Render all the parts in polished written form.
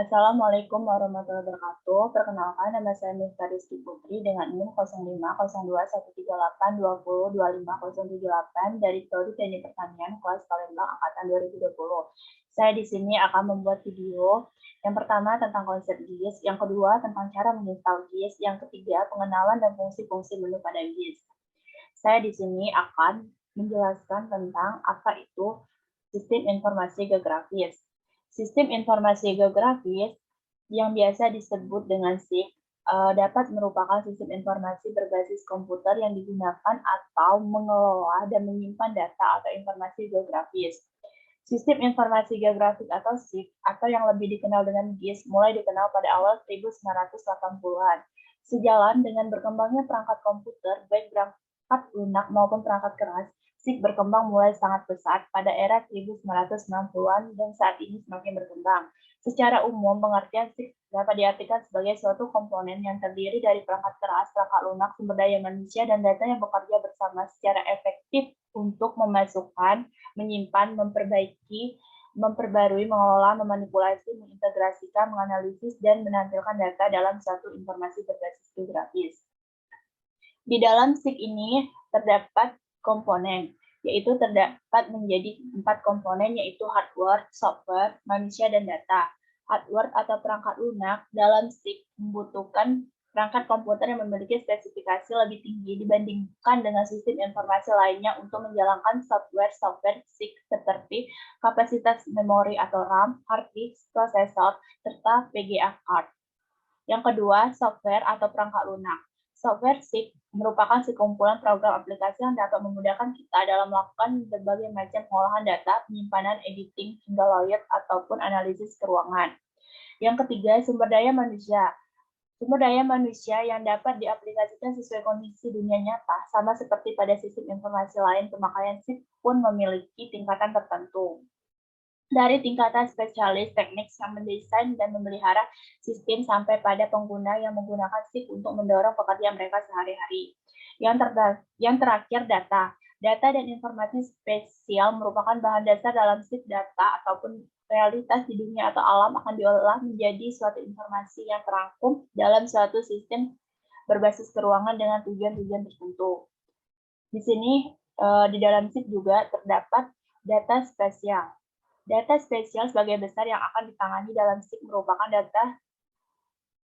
Assalamualaikum warahmatullahi wabarakatuh. Perkenalkan, nama saya Mifta Rizky Putri dengan NIM 05021382025078 dari Prodi Teknik Pertanian kelas Palembang angkatan 2020. Saya di sini akan membuat video yang pertama tentang konsep GIS, yang kedua tentang cara menginstal GIS, yang ketiga pengenalan dan fungsi-fungsi menu pada GIS. Saya di sini akan menjelaskan tentang apa itu sistem informasi geografis. Sistem informasi geografis yang biasa disebut dengan SIG dapat merupakan sistem informasi berbasis komputer yang digunakan atau mengelola dan menyimpan data atau informasi geografis. Sistem informasi geografis atau SIG atau yang lebih dikenal dengan GIS mulai dikenal pada awal 1980-an. Sejalan dengan berkembangnya perangkat komputer, baik perangkat lunak maupun perangkat keras, SIG berkembang mulai sangat pesat pada era 1960-an dan saat ini semakin berkembang. Secara umum, pengertian SIG dapat diartikan sebagai suatu komponen yang terdiri dari perangkat keras, perangkat lunak, sumber daya manusia, dan data yang bekerja bersama secara efektif untuk memasukkan, menyimpan, memperbaiki, memperbarui, mengelola, memanipulasi, mengintegrasikan, menganalisis, dan menampilkan data dalam suatu informasi berbasis geografis. Di dalam SIG ini terdapat komponen, yaitu terdapat menjadi 4 komponen, yaitu hardware, software, manusia, dan data. Hardware atau perangkat lunak dalam SIG membutuhkan perangkat komputer yang memiliki spesifikasi lebih tinggi dibandingkan dengan sistem informasi lainnya untuk menjalankan software SIG seperti kapasitas memori atau RAM, hard disk, prosesor, serta VGA card. Yang kedua, software atau perangkat lunak. Software SIG merupakan sekumpulan program aplikasi yang dapat memudahkan kita dalam melakukan berbagai macam pengolahan data, penyimpanan, editing, hingga layout ataupun analisis keuangan. Yang ketiga, sumber daya manusia. Sumber daya manusia yang dapat diaplikasikan sesuai kondisi dunia nyata, sama seperti pada sistem informasi lain, pemakaian SIG pun memiliki tingkatan tertentu. Dari tingkatan spesialis teknik yang mendesain dan memelihara sistem sampai pada pengguna yang menggunakan SIG untuk mendorong pekerjaan mereka sehari-hari. Yang terakhir, data. Data dan informasi spesial merupakan bahan dasar dalam SIG. Data ataupun realitas di dunia atau alam akan diolah menjadi suatu informasi yang terangkum dalam suatu sistem berbasis keruangan dengan tujuan-tujuan tertentu. Di sini di dalam SIG juga terdapat data spesial. Data spesial sebagai besar yang akan ditangani dalam SIG merupakan data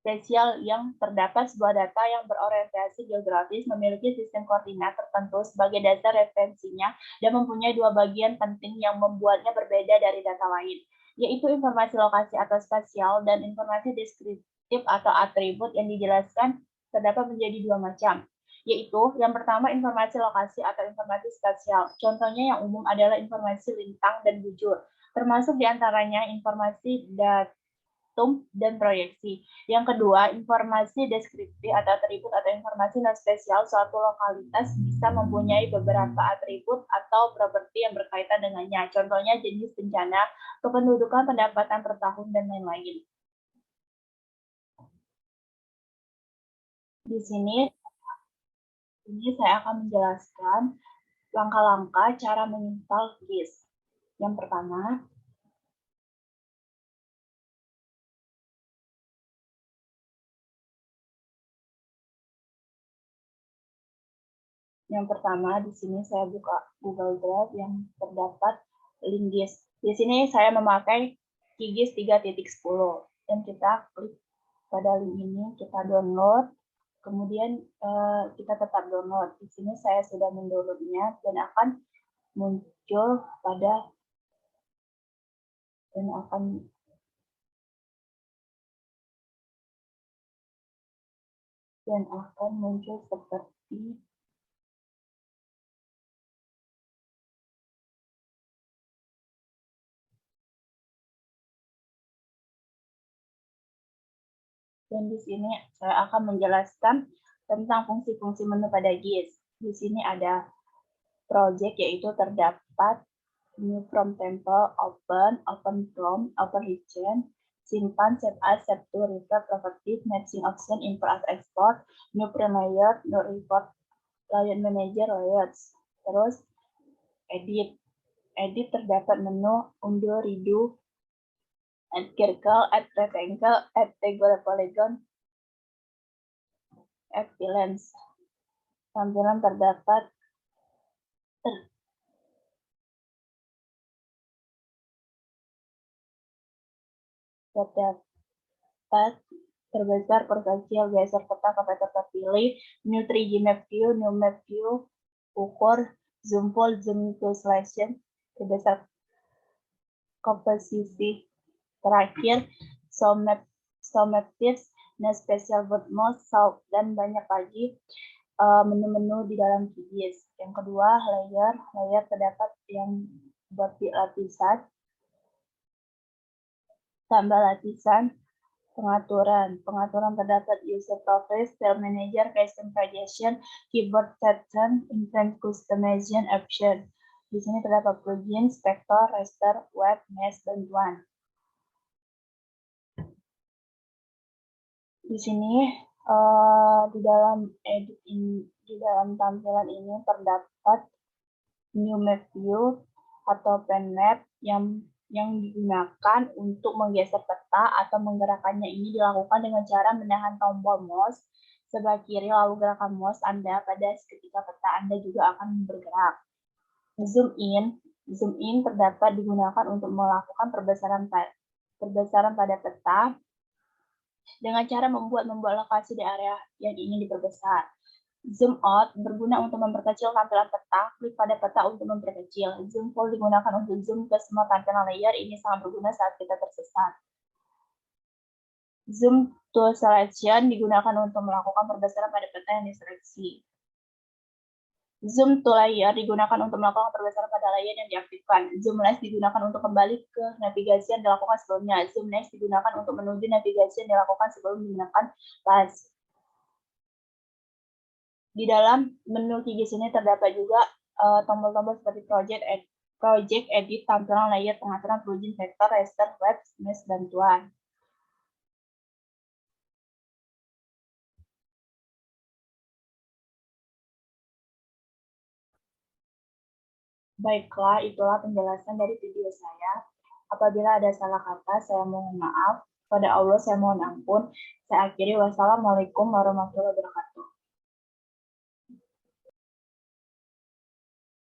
spesial yang terdapat sebuah data yang berorientasi geografis, memiliki sistem koordinat tertentu sebagai dasar referensinya, dan mempunyai 2 bagian penting yang membuatnya berbeda dari data lain, yaitu informasi lokasi atau spasial dan informasi deskriptif atau atribut yang dijelaskan terdapat menjadi 2 macam, yaitu yang pertama informasi lokasi atau informasi spasial. Contohnya yang umum adalah informasi lintang dan bujur, termasuk diantaranya informasi datum dan proyeksi. Yang kedua, informasi deskriptif atau atribut atau informasi non spesial. Suatu lokalitas bisa mempunyai beberapa atribut atau properti yang berkaitan dengannya. Contohnya jenis bencana, kependudukan, pendapatan per tahun, dan lain-lain. Di sini saya akan menjelaskan langkah-langkah cara menginstal GIS. Yang pertama, di sini saya buka Google Drive yang terdapat link GIS. Di sini saya memakai QGIS 3.10 dan kita klik pada link ini, kita download, kemudian kita tetap download. Di sini saya sudah mendownloadnya dan akan muncul seperti dan di sini saya akan menjelaskan tentang fungsi-fungsi menu pada GIS. Di sini ada project, yaitu terdapat new from temple, open from, open region, simpan, save as, save to, refer, properties, matching option, import, export, new premier, new report, layout manager, layouts. Terus edit terdapat menu undo, redo, add circle, add rectangle, add regular polygon, add lens. Tampilan terdapat terbesar, perkecil, geser peta ke peta terpilih, new 3D map view, new map view, ukur, zoom full, zoom to selection, terbesar komposisi, terakhir, show map tips, nah special word mode, solve, dan banyak lagi menu-menu di dalam QGIS. Yang kedua, layer terdapat yang buat di lapisan, tambah lapisan, pengaturan terdapat user profile, file manager, customization, keyboard pattern, intent customization option. Di sini terdapat plugin, vector, raster, web, mesh, bantuan. Di sini di dalam tampilan ini terdapat new map view atau pen map yang digunakan untuk menggeser peta atau menggerakkannya. Ini dilakukan dengan cara menahan tombol mouse sebelah kiri, lalu gerakan mouse Anda pada ketika peta Anda juga akan bergerak. Zoom in terdapat digunakan untuk melakukan perbesaran pada peta dengan cara membuat lokasi di area yang ingin diperbesar. Zoom out berguna untuk memperkecil tampilan peta, klik pada peta untuk memperkecil. Zoom full digunakan untuk zoom ke semua tampilan layer, ini sangat berguna saat kita tersesat. Zoom to selection digunakan untuk melakukan perbesaran pada peta yang diseleksi. Zoom to layer digunakan untuk melakukan perbesaran pada layer yang diaktifkan. Zoom left digunakan untuk kembali ke navigasi yang dilakukan sebelumnya. Zoom next digunakan untuk menuju navigasi yang dilakukan sebelum menggunakan pas. Di dalam menu QGIS ini terdapat juga tombol-tombol seperti project, edit, tampilan layer, pengaturan plugin, vector, raster, web, mesh, bantuan. Baiklah, itulah penjelasan dari video saya. Apabila ada salah kata, saya mohon maaf. Pada Allah, saya mohon ampun. Saya akhiri. Wassalamualaikum warahmatullahi wabarakatuh.